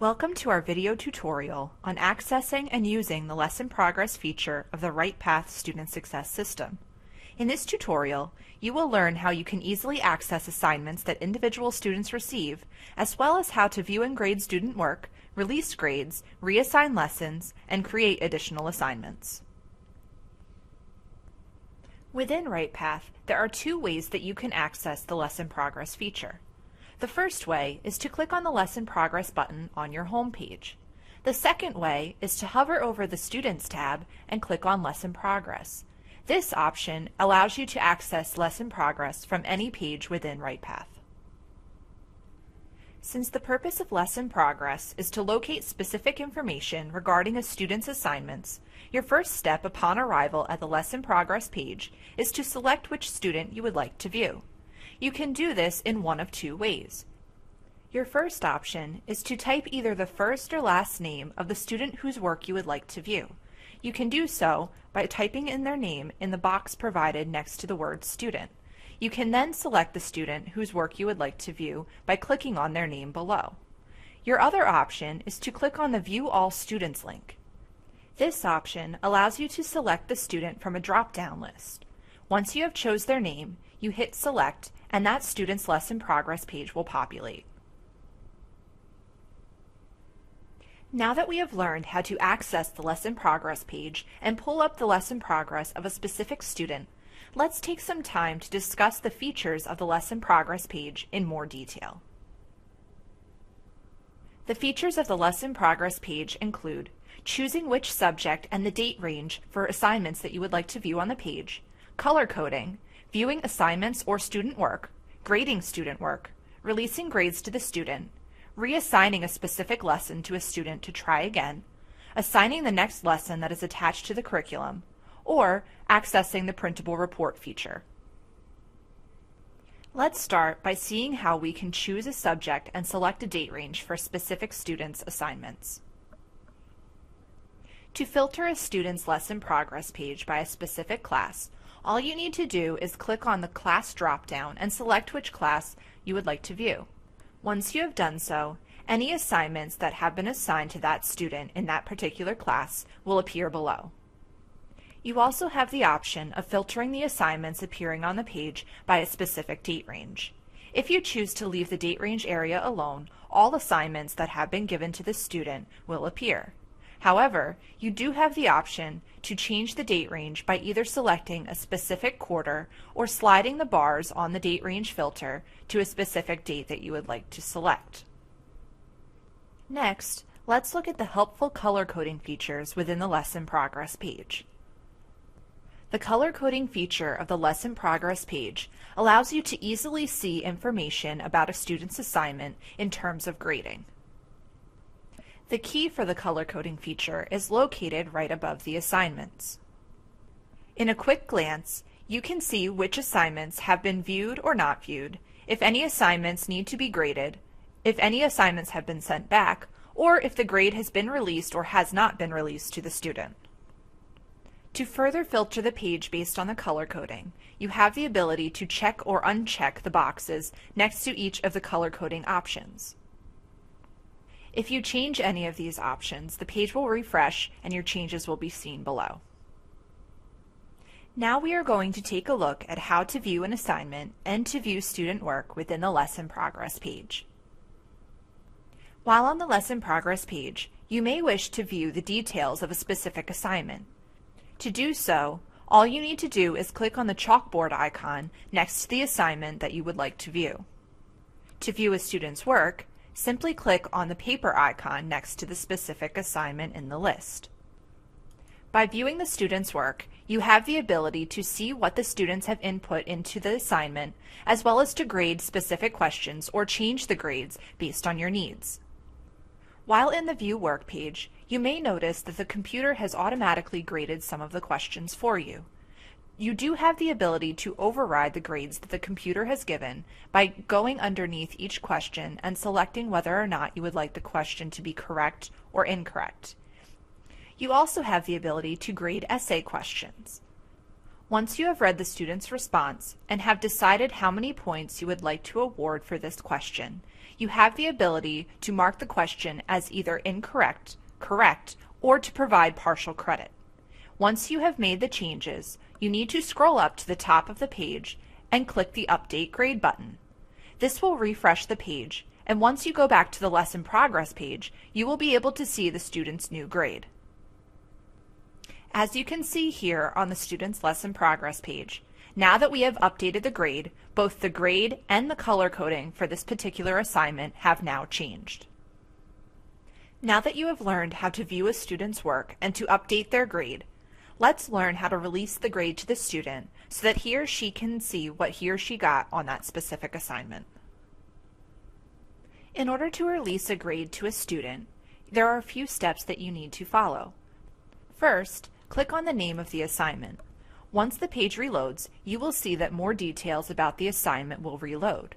Welcome to our video tutorial on accessing and using the Lesson Progress feature of the RightPath Student Success System. In this tutorial, you will learn how you can easily access assignments that individual students receive, as well as how to view and grade student work, release grades, reassign lessons, and create additional assignments. Within RightPath, there are two ways that you can access the Lesson Progress feature. The first way is to click on the Lesson Progress button on your home page. The second way is to hover over the Students tab and click on Lesson Progress. This option allows you to access Lesson Progress from any page within RightPath. Since the purpose of Lesson Progress is to locate specific information regarding a student's assignments, your first step upon arrival at the Lesson Progress page is to select which student you would like to view. You can do this in one of two ways. Your first option is to type either the first or last name of the student whose work you would like to view. You can do so by typing in their name in the box provided next to the word student. You can then select the student whose work you would like to view by clicking on their name below. Your other option is to click on the View All Students link. This option allows you to select the student from a drop-down list. Once you have chose their name, you hit Select, and that student's Lesson Progress page will populate. Now that we have learned how to access the Lesson Progress page and pull up the Lesson Progress of a specific student, let's take some time to discuss the features of the Lesson Progress page in more detail. The features of the Lesson Progress page include choosing which subject and the date range for assignments that you would like to view on the page, color coding, viewing assignments or student work, grading student work, releasing grades to the student, reassigning a specific lesson to a student to try again, assigning the next lesson that is attached to the curriculum, or accessing the Printable report feature. Let's start by seeing how we can choose a subject and select a date range for specific students' assignments. To filter a student's Lesson Progress page by a specific class, all you need to do is click on the class drop-down and select which class you would like to view. Once you have done so, any assignments that have been assigned to that student in that particular class will appear below. You also have the option of filtering the assignments appearing on the page by a specific date range. If you choose to leave the date range area alone, all assignments that have been given to the student will appear. However, you do have the option to change the date range by either selecting a specific quarter or sliding the bars on the date range filter to a specific date that you would like to select. Next, let's look at the helpful color coding features within the Lesson Progress page. The color coding feature of the Lesson Progress page allows you to easily see information about a student's assignment in terms of grading. The key for the color coding feature is located right above the assignments. In a quick glance, you can see which assignments have been viewed or not viewed, if any assignments need to be graded, if any assignments have been sent back, or if the grade has been released or has not been released to the student. To further filter the page based on the color coding, you have the ability to check or uncheck the boxes next to each of the color coding options. If you change any of these options, the page will refresh and your changes will be seen below. Now we are going to take a look at how to view an assignment and to view student work within the Lesson Progress page. While on the Lesson Progress page, you may wish to view the details of a specific assignment. To do so, all you need to do is click on the chalkboard icon next to the assignment that you would like to view. To view a student's work, simply click on the paper icon next to the specific assignment in the list. By viewing the student's work, you have the ability to see what the students have input into the assignment, as well as to grade specific questions or change the grades based on your needs. While in the View Work page, you may notice that the computer has automatically graded some of the questions for you. You do have the ability to override the grades that the computer has given by going underneath each question and selecting whether or not you would like the question to be correct or incorrect. You also have the ability to grade essay questions. Once you have read the student's response and have decided how many points you would like to award for this question, you have the ability to mark the question as either incorrect, correct, or to provide partial credit. Once you have made the changes, you need to scroll up to the top of the page and click the Update Grade button. This will refresh the page, and once you go back to the Lesson Progress page, you will be able to see the student's new grade. As you can see here on the student's Lesson Progress page, now that we have updated the grade, both the grade and the color coding for this particular assignment have now changed. Now that you have learned how to view a student's work and to update their grade, let's learn how to release the grade to the student so that he or she can see what he or she got on that specific assignment. In order to release a grade to a student, there are a few steps that you need to follow. First, click on the name of the assignment. Once the page reloads, you will see that more details about the assignment will reload.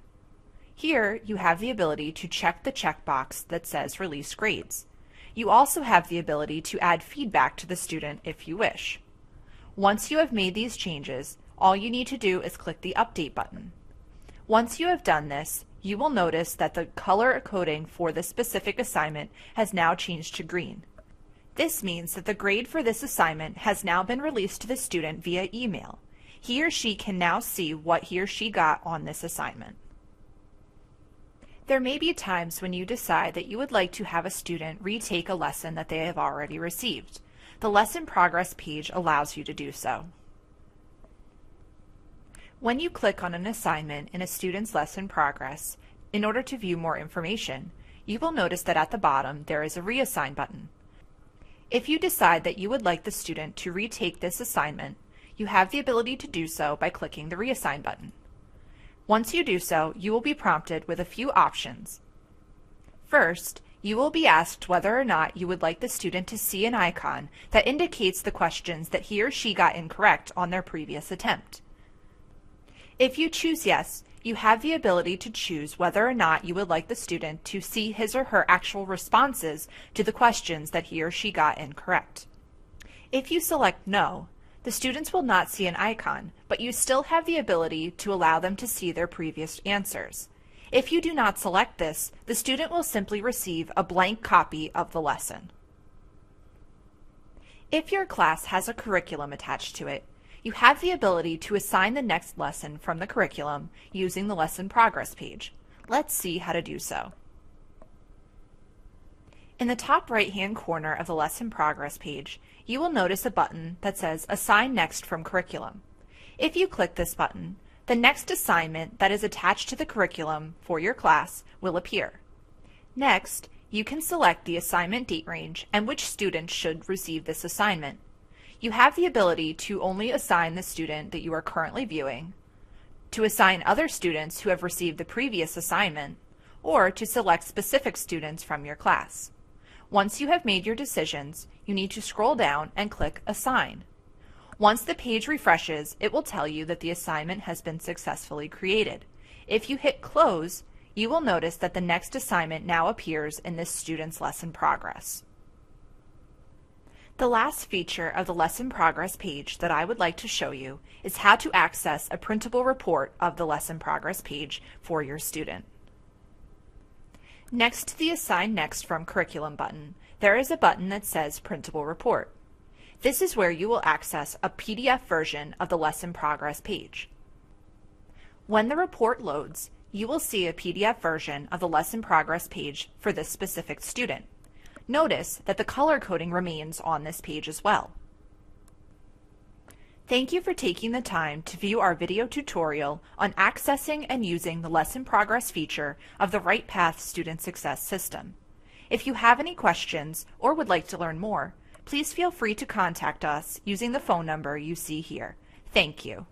Here, you have the ability to check the checkbox that says Release Grades. You also have the ability to add feedback to the student if you wish. Once you have made these changes, all you need to do is click the Update button. Once you have done this, you will notice that the color coding for this specific assignment has now changed to green. This means that the grade for this assignment has now been released to the student via email. He or she can now see what he or she got on this assignment. There may be times when you decide that you would like to have a student retake a lesson that they have already received. The Lesson Progress page allows you to do so. When you click on an assignment in a student's lesson progress, in order to view more information, you will notice that at the bottom there is a Reassign button. If you decide that you would like the student to retake this assignment, you have the ability to do so by clicking the Reassign button. Once you do so, you will be prompted with a few options. First, you will be asked whether or not you would like the student to see an icon that indicates the questions that he or she got incorrect on their previous attempt. If you choose yes, you have the ability to choose whether or not you would like the student to see his or her actual responses to the questions that he or she got incorrect. If you select no, the students will not see an icon, but you still have the ability to allow them to see their previous answers. If you do not select this, the student will simply receive a blank copy of the lesson. If your class has a curriculum attached to it, you have the ability to assign the next lesson from the curriculum using the Lesson Progress page. Let's see how to do so. In the top right-hand corner of the Lesson Progress page, you will notice a button that says Assign Next from Curriculum. If you click this button, the next assignment that is attached to the curriculum for your class will appear. Next, you can select the assignment date range and which student should receive this assignment. You have the ability to only assign the student that you are currently viewing, to assign other students who have received the previous assignment, or to select specific students from your class. Once you have made your decisions, you need to scroll down and click Assign. Once the page refreshes, it will tell you that the assignment has been successfully created. If you hit Close, you will notice that the next assignment now appears in this student's lesson progress. The last feature of the Lesson Progress page that I would like to show you is how to access a printable report of the Lesson Progress page for your student. Next to the Assign Next from Curriculum button, there is a button that says Printable Report. This is where you will access a PDF version of the Lesson Progress page. When the report loads, you will see a PDF version of the Lesson Progress page for this specific student. Notice that the color coding remains on this page as well. Thank you for taking the time to view our video tutorial on accessing and using the Lesson Progress feature of the Right Path Student Success System. If you have any questions or would like to learn more, please feel free to contact us using the phone number you see here. Thank you.